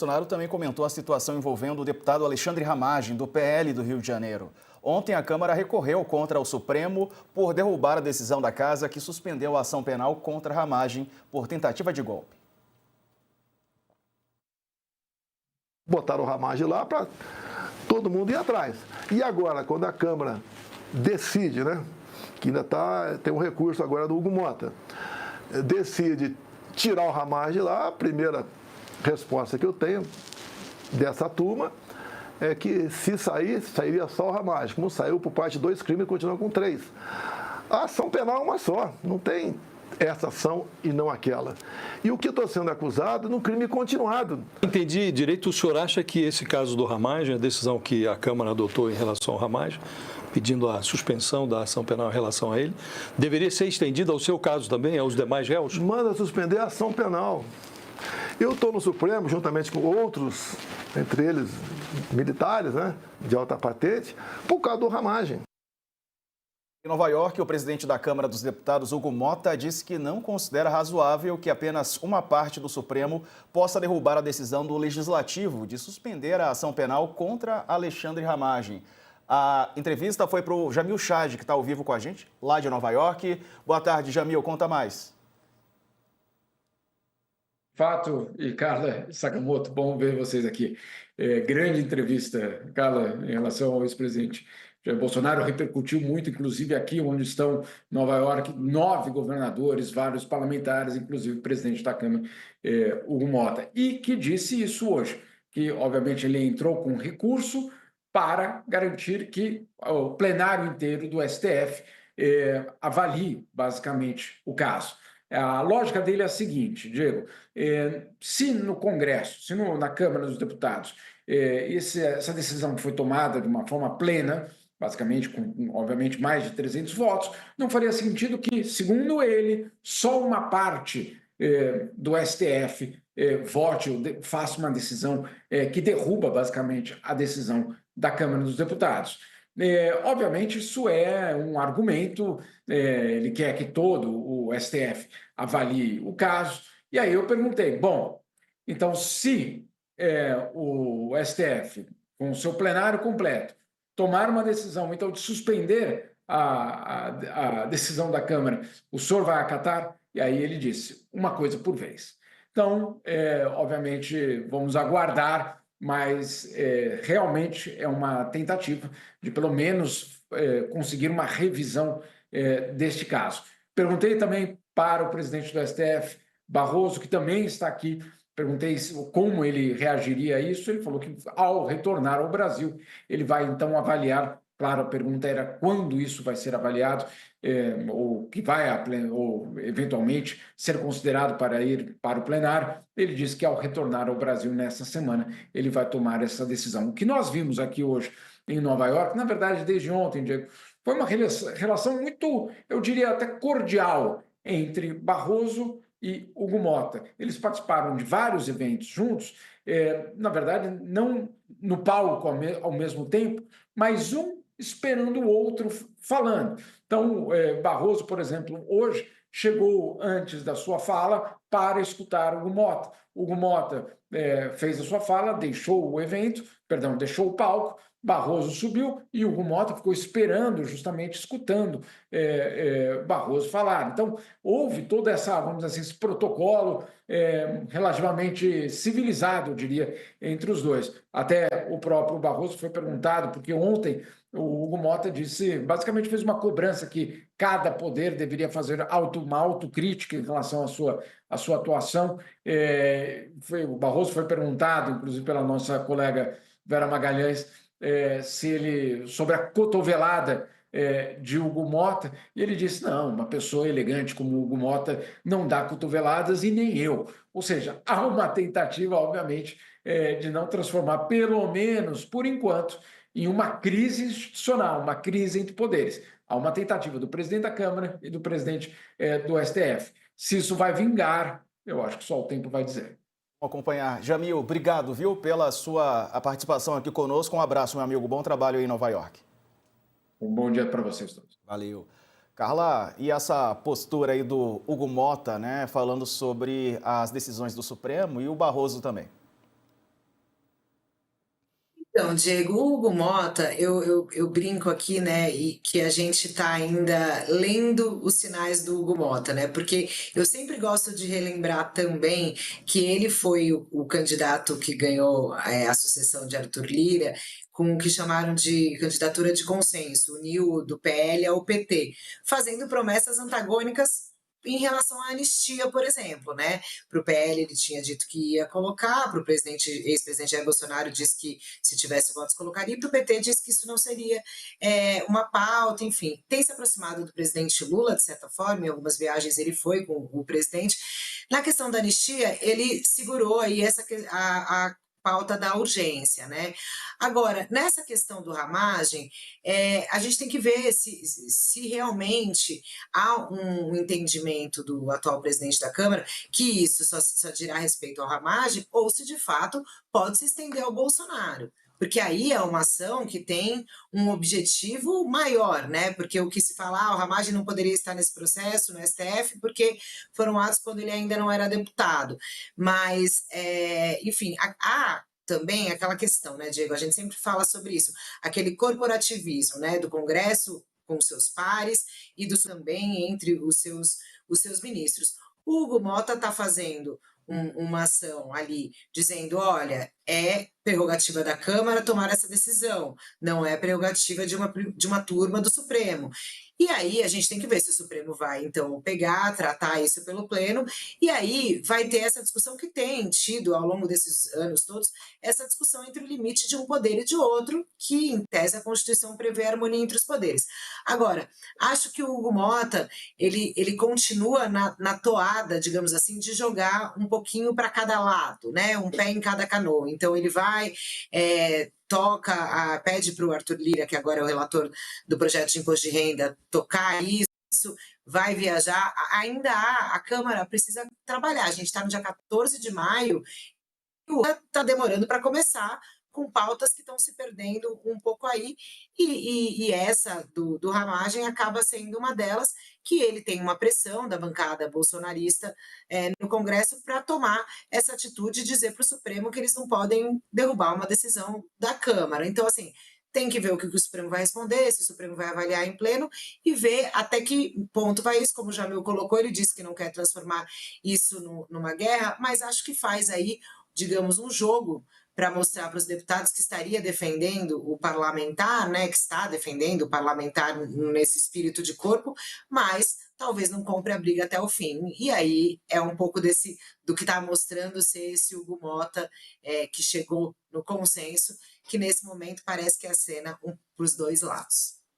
Bolsonaro também comentou a situação envolvendo o deputado Alexandre Ramagem, do PL do Rio de Janeiro. Ontem, a Câmara recorreu contra o Supremo por derrubar a decisão da Casa que suspendeu a ação penal contra Ramagem por tentativa de golpe. Botaram o Ramagem lá para todo mundo ir atrás. E agora, quando a Câmara decide, né, que ainda tem um recurso agora do Hugo Mota, decide tirar o Ramagem lá, a primeira resposta que eu tenho dessa turma é que se sair, sairia só o Ramagem. Como saiu por parte de 2 crimes, continua com 3. A ação penal é uma só, não tem essa ação e não aquela. E o que estou sendo acusado no crime continuado. Entendi direito, o senhor acha que esse caso do Ramagem, a decisão que a Câmara adotou em relação ao Ramagem, pedindo a suspensão da ação penal em relação a ele, deveria ser estendida ao seu caso também, aos demais réus? Manda suspender a ação penal. Eu estou no Supremo, juntamente com outros, entre eles militares, né, de alta patente, por causa do Ramagem. Em Nova York, o presidente da Câmara dos Deputados, Hugo Mota, disse que não considera razoável que apenas uma parte do Supremo possa derrubar a decisão do Legislativo de suspender a ação penal contra Alexandre Ramagem. A entrevista foi para o Jamil Chad, que está ao vivo com a gente, lá de Nova York. Boa tarde, Jamil, conta mais. Fato e Carla Sakamoto, bom ver vocês aqui. Grande entrevista, Carla, em relação ao ex-presidente Jair Bolsonaro, repercutiu muito, inclusive aqui onde estão, em Nova York, 9 governadores, vários parlamentares, inclusive o presidente da Câmara, Hugo Mota, e que disse isso hoje, que obviamente ele entrou com recurso para garantir que o plenário inteiro do STF avalie, basicamente, o caso. A lógica dele é a seguinte, Diego, se no Congresso, se na Câmara dos Deputados, essa decisão foi tomada de uma forma plena, basicamente com, obviamente, mais de 300 votos, não faria sentido que, segundo ele, só uma parte do STF vote ou faça uma decisão que derruba, basicamente, a decisão da Câmara dos Deputados. Obviamente, isso é um argumento, ele quer que todo o STF avalie o caso, e aí eu perguntei, bom, então se o STF, com o seu plenário completo, tomar uma decisão, então, de suspender a decisão da Câmara, o senhor vai acatar? E aí ele disse, uma coisa por vez. Então, obviamente, vamos aguardar, mas realmente é uma tentativa de, pelo menos, conseguir uma revisão deste caso. Perguntei também para o presidente do STF, Barroso, que também está aqui, perguntei como ele reagiria a isso, ele falou que, ao retornar ao Brasil, ele vai, então, avaliar. Claro, a pergunta era quando isso vai ser avaliado, ou que vai, ou eventualmente, ser considerado para ir para o plenário. Ele disse que, ao retornar ao Brasil nessa semana, ele vai tomar essa decisão. O que nós vimos aqui hoje em Nova York, na verdade, desde ontem, Diego, foi uma relação muito, eu diria, até cordial entre Barroso e Hugo Mota. Eles participaram de vários eventos juntos, na verdade, não no palco ao mesmo tempo, mas um esperando o outro falando. Então, Barroso, por exemplo, hoje chegou antes da sua fala para escutar Hugo Mota. Hugo Mota fez a sua fala, deixou o palco, Barroso subiu e Hugo Mota ficou esperando, justamente escutando Barroso falar. Então, houve toda essa, vamos dizer assim, esse protocolo relativamente civilizado, eu diria, entre os dois. Até o próprio Barroso foi perguntado, porque ontem o Hugo Mota disse, basicamente fez uma cobrança que cada poder deveria fazer uma autocrítica em relação à sua atuação. O Barroso foi perguntado, inclusive pela nossa colega Vera Magalhães, sobre a cotovelada de Hugo Mota, e ele disse, não, uma pessoa elegante como Hugo Mota não dá cotoveladas e nem eu. Ou seja, há uma tentativa, obviamente, de não transformar, pelo menos por enquanto, em uma crise institucional, uma crise entre poderes. Há uma tentativa do presidente da Câmara e do presidente do STF. Se isso vai vingar, eu acho que só o tempo vai dizer. Vamos acompanhar. Jamil, obrigado, viu, pela sua participação aqui conosco. Um abraço, meu amigo. Bom trabalho aí em Nova York. Um bom dia para vocês todos. Valeu. Carla, e essa postura aí do Hugo Mota, né, falando sobre as decisões do Supremo e o Barroso também? Então, Diego, o Hugo Mota, eu brinco aqui, né, e que a gente está ainda lendo os sinais do Hugo Mota, né, porque eu sempre gosto de relembrar também que ele foi o candidato que ganhou a sucessão de Arthur Lira com o que chamaram de candidatura de consenso, uniu do PL ao PT, fazendo promessas antagônicas em relação à anistia, por exemplo, né? Para o PL ele tinha dito que ia colocar, para o ex-presidente Jair Bolsonaro disse que se tivesse votos colocaria, e para o PT disse que isso não seria uma pauta, enfim. Tem se aproximado do presidente Lula, de certa forma, em algumas viagens ele foi com o presidente. Na questão da anistia, ele segurou aí a pauta da urgência, né? Agora, nessa questão do Ramagem, a gente tem que ver se realmente há um entendimento do atual presidente da Câmara que isso só dirá respeito ao Ramagem ou se de fato pode se estender ao Bolsonaro. Porque aí é uma ação que tem um objetivo maior, né? Porque o que se fala, o Ramagem não poderia estar nesse processo no STF, porque foram atos quando ele ainda não era deputado. Mas, enfim, há também aquela questão, né, Diego? A gente sempre fala sobre isso, aquele corporativismo, né, do Congresso com seus pares e também entre os seus ministros. O Hugo Mota está fazendo uma ação ali, dizendo, olha, é prerrogativa da Câmara tomar essa decisão, não é prerrogativa de uma turma do Supremo. E aí a gente tem que ver se o Supremo vai, então, pegar, tratar isso pelo Pleno, e aí vai ter essa discussão que tem tido ao longo desses anos todos, essa discussão entre o limite de um poder e de outro, que, em tese, a Constituição prevê a harmonia entre os poderes. Agora, acho que o Hugo Mota, ele continua na toada, digamos assim, de jogar um pouquinho para cada lado, né? Um pé em cada canoa. Então, ele vai, pede para o Arthur Lira, que agora é o relator do projeto de imposto de renda, tocar isso, vai viajar. Ainda a Câmara precisa trabalhar. A gente está no dia 14 de maio e o está demorando para começar, com pautas que estão se perdendo um pouco aí, e essa do Ramagem acaba sendo uma delas, que ele tem uma pressão da bancada bolsonarista no Congresso para tomar essa atitude e dizer para o Supremo que eles não podem derrubar uma decisão da Câmara. Então, assim, tem que ver o que o Supremo vai responder, se o Supremo vai avaliar em pleno e ver até que ponto vai isso, como o Jamil colocou, ele disse que não quer transformar isso numa guerra, mas acho que faz aí, digamos, um jogo para mostrar para os deputados que estaria defendendo o parlamentar, né, que está defendendo o parlamentar nesse espírito de corpo, mas talvez não compre a briga até o fim. E aí é um pouco do que está mostrando ser esse Hugo Mota que chegou no consenso, que nesse momento parece que é a cena para os dois lados.